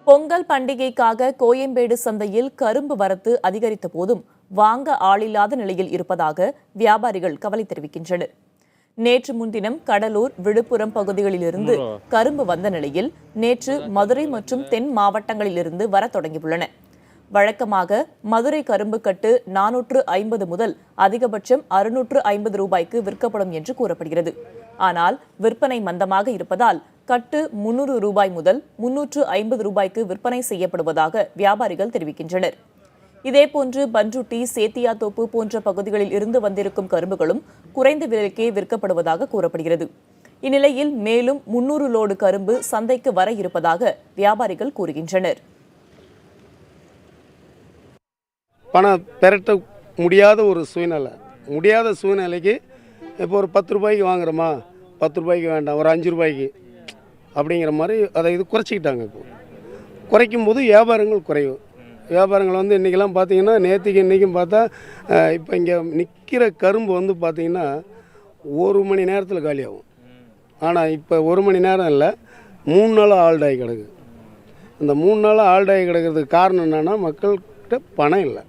பொங்கல் பண்டிகைக்காக கோயம்பேடு சந்தையில் கரும்பு வரத்து அதிகரித்த போதும் வாங்க ஆளில்லாத நிலையில் இருப்பதாக வியாபாரிகள் கவலை தெரிவிக்கின்றனர். நேற்று முன்தினம் கடலூர், விழுப்புரம் பகுதிகளிலிருந்து கரும்பு வந்த நிலையில் நேற்று மதுரை மற்றும் தென் மாவட்டங்களிலிருந்து வரத் தொடங்கியுள்ளன. வழக்கமாக மதுரை கரும்பு கட்டு 450 முதல் அதிகபட்சம் 650 ரூபாய்க்கு விற்கப்படும் என்று கூறப்படுகிறது. ஆனால் விற்பனை மந்தமாக இருப்பதால் கட்டு 300 ரூபாய் முதல் 350 ரூபாய்க்கு விற்பனை செய்யப்படுவதாக வியாபாரிகள் தெரிவிக்கின்றனர். இதேபோன்று பன்ருட்டி, சேத்தியாத்தோப்பு போன்ற பகுதிகளில் இருந்து வந்திருக்கும் கரும்புகளும் குறைந்த விலைக்கே விற்கப்படுவதாக கூறப்படுகிறது. இந்நிலையில் மேலும் 300 லோடு கரும்பு சந்தைக்கு வர இருப்பதாக வியாபாரிகள் கூறுகின்றனர். பணம் பெரட்ட முடியாத ஒரு சூழ்நிலைக்கு இப்போ ஒரு 10 ரூபாய்க்கு வாங்குறோமா, 10 ரூபாய்க்கு வேண்டாம், ஒரு 5 ரூபாய்க்கு அப்படிங்கிற மாதிரி அதை குறைச்சிக்கிட்டாங்க. இப்போ குறைக்கும் போது வியாபாரங்கள் இன்றைக்கெல்லாம் பார்த்தீங்கன்னா, நேற்றுக்கு இன்றைக்கும் பார்த்தா இப்போ இங்கே நிற்கிற கரும்பு பார்த்திங்கன்னா 1 மணி நேரத்தில் காலியாகும். ஆனால் இப்போ 1 மணி நேரம் இல்லை, 3 நாள் ஆல்டாகி கிடக்கு. இந்த 3 நாள் ஆல்டாகி கிடக்கிறதுக்கு காரணம் என்னென்னா, மக்கள்கிட்ட பணம் இல்லை.